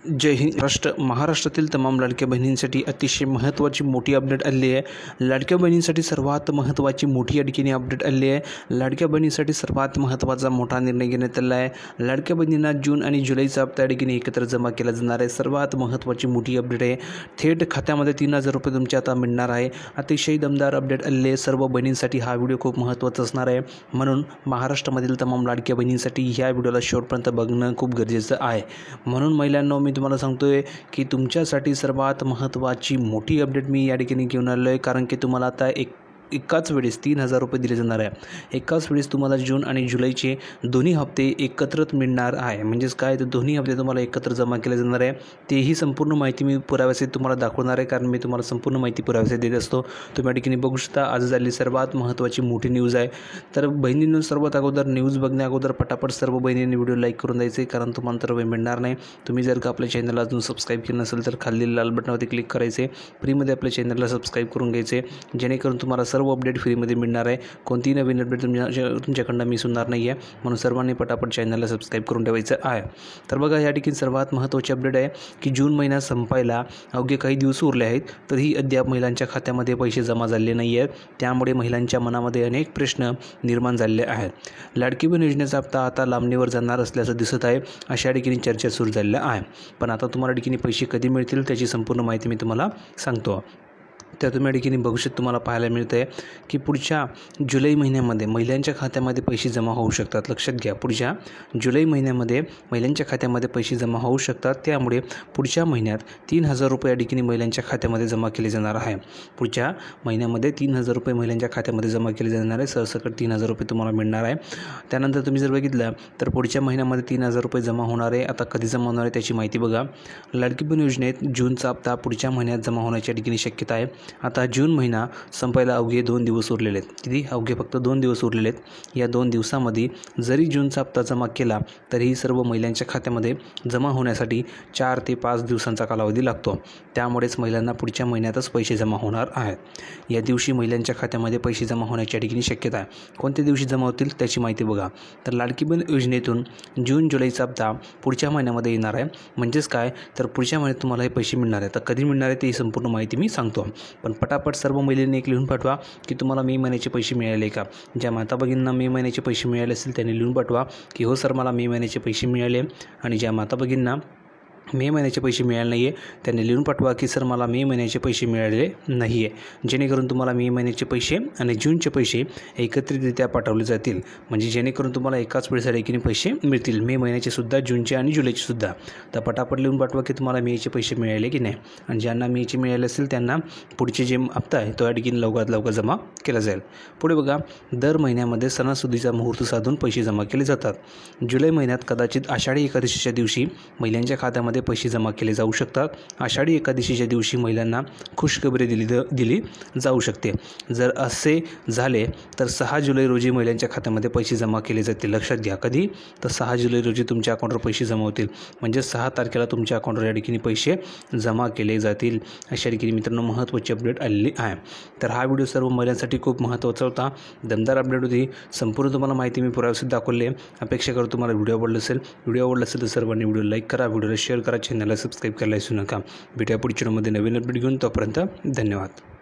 जय हिंद महाराष्ट्रातील तमाम लाडक्या बहिणींसाठी अतिशय महत्त्वाची मोठी अपडेट आली आहे। लाडक्या बहिणींसाठी सर्वात महत्त्वाची मोठी आणखीन अपडेट आली आहे। लाडक्या बहिणींसाठी सर्वात महत्त्वाचा मोठा निर्णय घेण्यात आला आहे। लाडक्या बहिणींना जून आणि जुलैचा हप्ता आणखीन एकत्र जमा केला जाणार आहे। सर्वात महत्त्वाची मोठी अपडेट आहे। थेट खात्यामध्ये 3000 रुपये तुमच्या आता मिळणार आहे। अतिशय दमदार अपडेट आली आहे। सर्व बहिणींसाठी हा व्हिडिओ खूप महत्त्वाचा असणार आहे, म्हणून महाराष्ट्रामधील तमाम लाडक्या बहिणींसाठी ह्या व्हिडिओला शेवटपर्यंत बघणं खूप गरजेचं आहे। म्हणून महिलांनो, मी तुम्हाला सांगतोय की तुमच्यासाठी सर्वात महत्त्वाची मोठी अपडेट मी या ठिकाणी घेऊन आलो आहे, कारण की तुम्हाला आता एकाच वेळेस 3000 रुपये दिले जाणार आहे। एकाच वेळेस तुम्हाला जून आणि जुलैचे दोन्ही हप्ते एकत्रित मिळणार आहे। म्हणजेच काय, तर दोन्ही हप्ते तुम्हाला एकत्र जमा केले जाणार आहे। तेही संपूर्ण माहिती मी पुराव्यासहित तुम्हाला दाखवणार आहे, कारण मी तुम्हाला संपूर्ण माहिती पुराव्यासहित देत असतो। तुम्ही या ठिकाणी बघू शकता, आज झालेली सर्वात महत्त्वाची मोठी न्यूज आहे। तर बहिणींनो, सर्वात अगोदर न्यूज बघण्या अगोदर पटापट सर्व बहिणींनी व्हिडिओ लाईक करून द्यायचे, कारण तुम्हाला तर वेळ मिळणार नाही। तुम्ही जर का आपल्या चॅनलला अजून सबस्क्राईब केलं नसेल तर खाली लाल बटनावरती क्लिक करायचे, फ्रीमध्ये आपल्या चॅनलला सबस्क्राईब करून घ्यायचे, जेणेकरून तुम्हाला सर्व अपडेट फ्रीमध्ये मिळणार आहे। कोणतीही नवीन अपडेट तुमच्याकडनं मिस होणार नाही आहे, म्हणून सर्वांनी पटापट चॅनलला सबस्क्राईब करून ठेवायचं आहे। तर बघा, या ठिकाणी सर्वात महत्त्वाची अपडेट आहे की जून महिना संपायला अवघे काही दिवस उरले आहेत, तरीही अद्याप महिलांच्या खात्यामध्ये पैसे जमा झाले नाही आहेत। त्यामुळे महिलांच्या मनामध्ये अनेक प्रश्न निर्माण झालेले आहेत। लाडकी बहीण योजनेचा हप्ता आता लांबणीवर जाणार असल्याचं दिसत आहे, अशा ठिकाणी चर्चा सुरू झालेल्या आहे। पण आता तुम्हाला ठिकाणी पैसे कधी मिळतील त्याची संपूर्ण माहिती मी तुम्हाला सांगतो। त्या तुम्ही ठिकाणी भविष्यात तुम्हाला पाहायला मिळतं आहे की पुढच्या जुलै महिन्यामध्ये महिलांच्या खात्यामध्ये पैसे जमा होऊ शकतात। लक्षात घ्या, पुढच्या जुलै महिन्यामध्ये महिलांच्या खात्यामध्ये पैसे जमा होऊ शकतात। त्यामुळे पुढच्या महिन्यात 3000 रुपये या ठिकाणी महिलांच्या खात्यामध्ये जमा केले जाणार आहे। पुढच्या महिन्यामध्ये 3000 रुपये महिलांच्या खात्यामध्ये जमा केले जाणार आहे। सरसकट 3000 रुपये तुम्हाला मिळणार आहे। त्यानंतर तुम्ही जर बघितलं तर पुढच्या महिन्यामध्ये 3000 रुपये जमा होणार आहे। आता कधी जमा होणार आहे त्याची माहिती बघा। लाडकी बहीण योजनेत जूनचा हप्ता पुढच्या महिन्यात जमा होण्याच्या ठिकाणी शक्यता आहे। आता जून महिना संपायला अवघे 2 दिवस उरलेले आहेत। किती? अवघे फक्त 2 दिवस उरलेले आहेत। या 2 दिवसामध्ये जरी जूनचा हप्ता जमा केला तरीही सर्व महिलांच्या खात्यामध्ये जमा होण्यासाठी 4 ते 5 दिवसांचा कालावधी लागतो। त्यामुळेच महिलांना पुढच्या महिन्यातच पैसे जमा होणार आहेत। या दिवशी महिलांच्या खात्यामध्ये पैसे जमा होण्याच्या ठिकाणी शक्यता आहे। कोणत्या दिवशी जमा होतील त्याची माहिती बघा। तर लाडकी बहीण योजनेतून जून जुलैचा हप्ता पुढच्या महिन्यामध्ये येणार आहे। म्हणजेच काय, तर पुढच्या महिन्यात तुम्हाला हे पैसे मिळणार आहेत। तर कधी मिळणार आहे ती संपूर्ण माहिती मी सांगतो, पण पटापट सर्व महिलांनी एक लिहून पाठवा की तुम्हाला मे महिन्याचे पैसे मिळाले का। ज्या माता भगिनींना मे महिन्याचे पैसे मिळाले असतील त्यांनी लिहून पाठवा की हो सर, मला मे महिन्याचे पैसे मिळाले। आणि ज्या माता भगिनींना मे महिन्याचे पैसे मिळाले नाही आहे त्यांनी लिहून पाठवा की सर, मला मे महिन्याचे पैसे मिळाले नाही आहे। जेणेकरून तुम्हाला मे महिन्याचे पैसे आणि जूनचे पैसे एकत्रितरित्या पाठवले जातील, म्हणजे जेणेकरून तुम्हाला एकाच वेळेसाठी पैसे मिळतील, मे महिन्याचे सुद्धा, जूनचे आणि जुलैचे सुद्धा। तर पटापट लिहून पाठवा की तुम्हाला मेचे पैसे मिळाले की नाही। आणि ज्यांना मेचे मिळाले असेल त्यांना पुढचे जे हप्ता आहे तो या ठिकाणी लवकरात लवकर जमा केला जाईल। पुढे बघा, दर महिन्यामध्ये सणासुदीचा मुहूर्त साधून पैसे जमा केले जातात। जुलै महिन्यात कदाचित आषाढी एकादशीच्या दिवशी महिलांच्या खात्यामध्ये पैसे जमा केले जाऊ शकतात। आषाढी एकादशीच्या दिवशी महिलांना खुशखबरी दिली जाऊ शकते। जर असे झाले तर 6 जुलै रोजी महिलांच्या खात्यामध्ये पैसे जमा केले जातील। लक्षात घ्या, कधी, तर 6 जुलै रोजी तुमच्या अकाउंटवर पैसे जमा होतील, म्हणजे 6 तारखेला तुमच्या अकाउंटवर या ठिकाणी पैसे जमा केले जातील। अशा ठिकाणी मित्रांनो महत्त्वाची अपडेट आलेली आहे। तर हा व्हिडिओ सर्व महिलांसाठी खूप महत्त्वाचा होता, दमदार अपडेट होती। संपूर्ण तुम्हाला माहिती मी पुराव्यासहित दाखवली आहे। अपेक्षा करतो तुम्हाला व्हिडिओ आवडला असेल तर सर्वांनी व्हिडिओ लाईक करा, व्हिडिओला शेअर करा, चॅनलला सबस्क्राईब करायला विसरू नका। भेटूया पुढच्या व्हिडिओमध्ये नवीन अपडेट घेऊन। तोपर्यंत धन्यवाद।